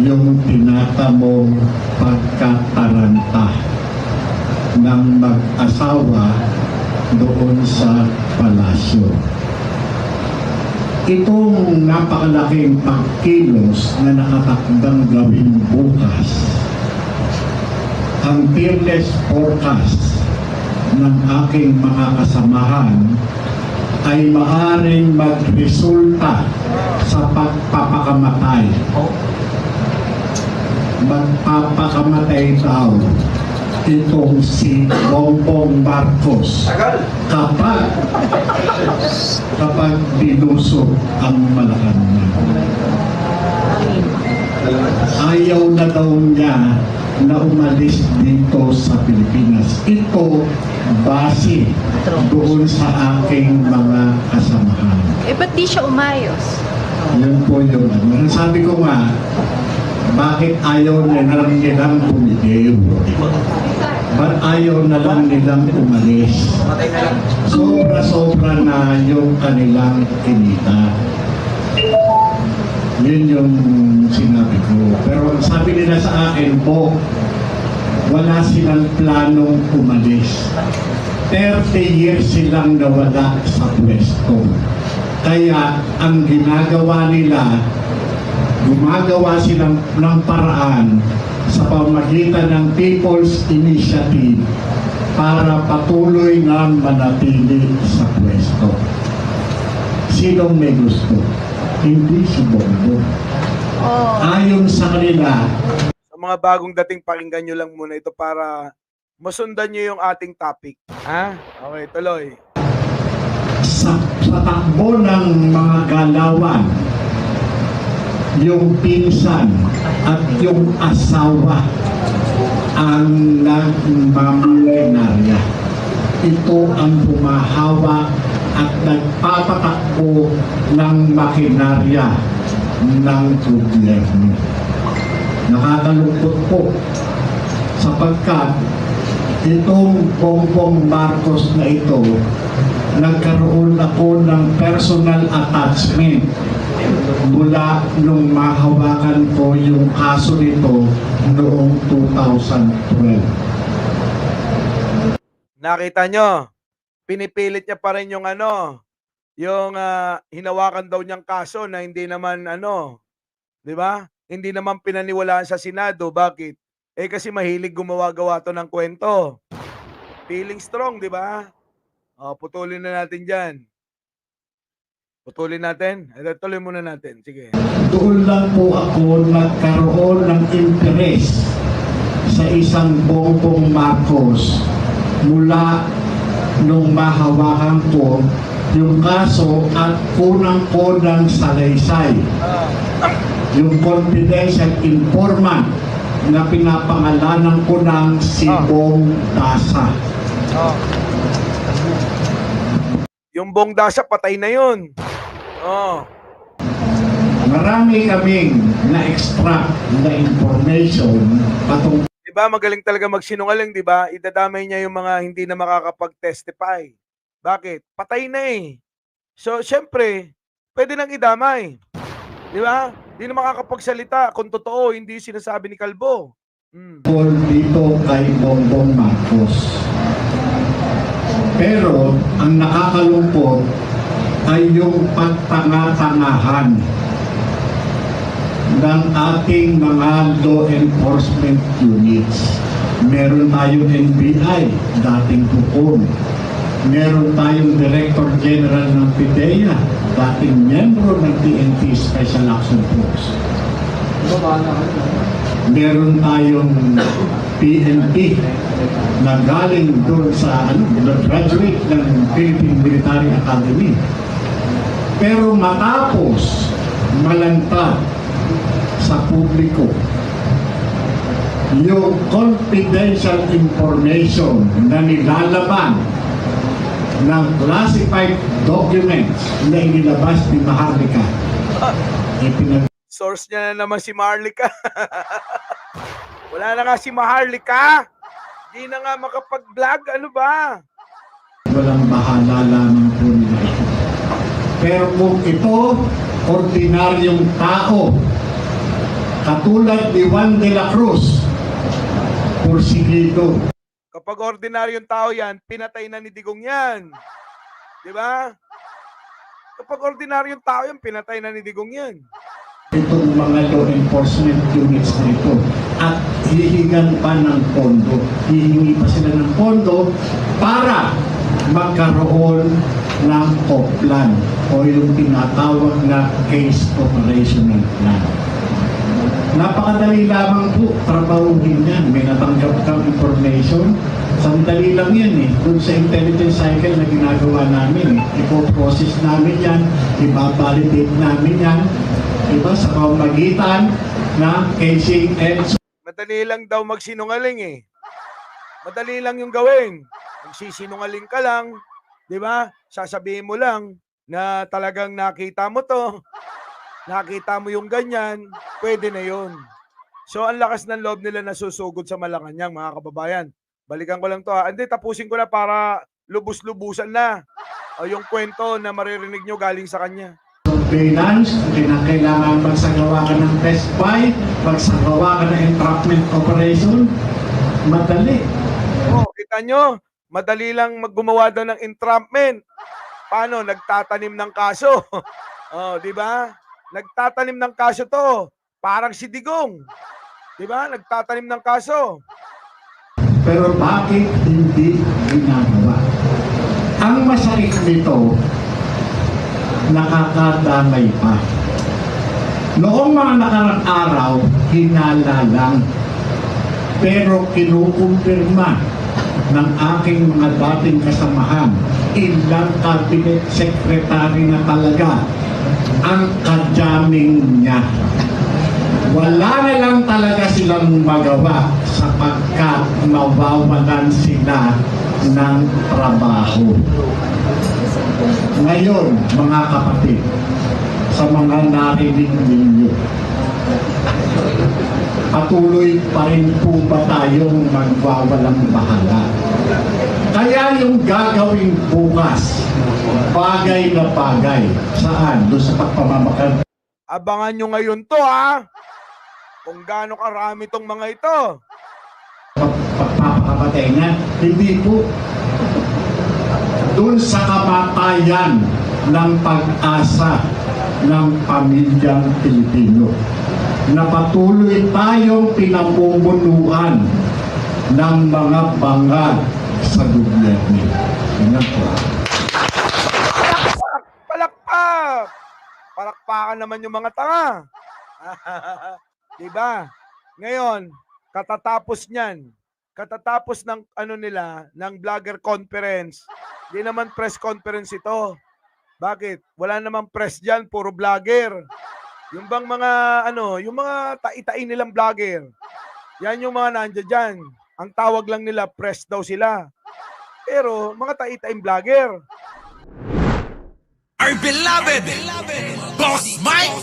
yung tinatamong pagkataranta ng mag-asawa doon sa palasyo. Itong napakalaking pagkilos na nakatakdang gawin bukas, ang fearless forecast ng aking mga kasamahan ay maaaring magresulta sa pagpapakamatay. Magpapakamatay daw itong si Bongbong Marcos kapag binusog ang Malacanang. Ayaw na daw niya na umalis dito sa Pilipinas. Ito base doon sa aking mga kasamahan. Ba't di siya umayos? Yun po yun. Sabi ko nga, bakit ayaw na lang nilang bumitiw? Ba't ayaw na lang nilang umalis? Sobra-sobra na yung kanilang kinita. Yun yung sinabi ko. Pero sabi nila sa akin po, wala silang planong umalis. 30 years silang nawala sa pwesto. Kaya ang ginagawa nila, gumagawa silang ng paraan sa pamagitan ng People's Initiative para patuloy na manatili sa pwesto. Sinong may gusto? Hindi si Bongbong. Ayon sa kanila. Sa mga bagong dating, pakinggan nyo lang muna ito para masundan nyo yung ating topic. Ha? Okay, tuloy. Sa takbo ng mga galawan, yung pinsan at yung asawa ang nagmamakinarya. Ito ang humahawak at nagpapatakbo ng makinarya ng gobyerno. Nakakalungkot po sapagkat itong Bongbong Marcos na ito, nagkaroon ako ng personal attachment mula nung mahawakan ko yung kaso nito noong 2012. Nakita nyo, pinipilit niya pa rin yung yung hinawakan daw niyang kaso na hindi naman di ba? Hindi naman pinaniwalaan sa Senado. Bakit? Kasi mahilig gumawa-gawa to ng kwento. Feeling strong, di ba? Putulin na natin dyan. Putulin natin? Tuloy muna natin. Sige. Doon lang po ako nagkaroon ng interes sa isang Bongbong Marcos mula nung mahawakan ko yung kaso at unang-unang salaysay. Yung confidential informant na pinapangalanan ko ng si Bong Dasa. Yung Bong Dasa, patay na yun. Marami kaming na-extract na information patungkol. Diba, magaling talaga magsinungaling, diba? Idadamay niya yung mga hindi na makakapag-testify. Bakit? Patay na eh. So, syempre, pwede nang idamay. Diba? Hindi na makakapagsalita kung totoo, hindi sinasabi ni Kalbo. Dito kay Bongbong Marcos. Pero, ang nakakalungkot ay yung pagtanga-tangahan ng ating mga law enforcement units. Meron tayong NBI, dating Tucon. Meron tayong Director General ng PIDEA, dating miyembro ng PNP Special Action Force. Meron tayong PNP na galing doon sa graduate ng Philippine Military Academy. Pero matapos malantad sa publiko yung confidential information na nilalaban ng classified documents na inilabas ni Maharlika. Source niya na naman si Maharlika. Wala na nga si Maharlika. Di na nga makapag-vlog. Ano ba? Walang bahala lamang po nila ito. Pero kung ito, ordinaryong tao Katulad ni Juan de la Cruz, porsigido. Kapag ordinaryong tao yan, pinatay na ni Digong yan. Di ba? Kapag ordinaryong tao yan, pinatay na ni Digong yan. Itong mga law enforcement units nito at hihingan pa ng pondo. Hihingi pa sila ng pondo para magkaroon ng plan o yung tinatawag na case operational plan. Napakadali lamang po trabahuhin yan. May natanggap kang information. Sandali lang yan eh. Doon sa intelligence cycle na ginagawa namin eh. Ipo-process namin yan. Ibabalidate namin yan. Diba? Sa pamagitan na casing and... Madali lang daw magsinungaling eh. Madali lang yung gawin. Magsisinungaling ka lang. Di ba? Sasabihin mo lang na talagang nakita mo to. Nakita mo yung ganyan. Pwede na yun. So, ang lakas ng loob nila na susugod sa Malacanang, mga kababayan. Balikan ko lang to ha. Hindi, tapusin ko na para lubus-lubusan na. O yung kwento na maririnig nyo galing sa kanya. Surveillance, kailangan magsagawa ka ng test buy, magsagawa ka ng entrapment operation, madali. Oh, kita nyo, madali lang gumawa daw ng entrapment. Paano? Nagtatanim ng kaso. Oh, di ba? Nagtatanim ng kaso to. Parang si Digong. Di ba? Nagtatanim ng kaso. Pero bakit hindi ginagawa? Ang masakit nito, nakakadamay pa. Noong mga nakarang araw, hinala lang. Pero kinukumpirma ng aking mga dating kasamahan, ilang cabinet secretary na talaga ang kadyaming niya. Wala na lang talaga silang magawa sapagkat mawawalan sila ng trabaho. Ngayon, mga kapatid, sa mga narinig ninyo, patuloy pa rin po ba tayong magwawalang bahala? Kaya yung gagawin bukas, bagay na bagay. Saan? Doon sa pagpamamakal. Abangan nyo ngayon to ha. Kung gaano karami tong mga ito. Pagpapakapatay na, hindi po. Doon sa kamatayan ng pag-asa ng pamilyang Pilipino na patuloy tayong pinamumunuan ng mga bangag sa gobyerno. Yan po. Palakpak! Palakpakan naman yung mga tanga. Diba? Ngayon, katatapos niyan, katatapos ng ano nila, ng vlogger conference, di naman press conference ito. Bakit? Wala namang press diyan, puro vlogger. Yung bang mga ano, yung mga tai-tai nilang vlogger. Yan yung mga nandiyan diyan. Ang tawag lang nila press daw sila. Pero mga tai-taing vlogger. Our beloved Boss Mike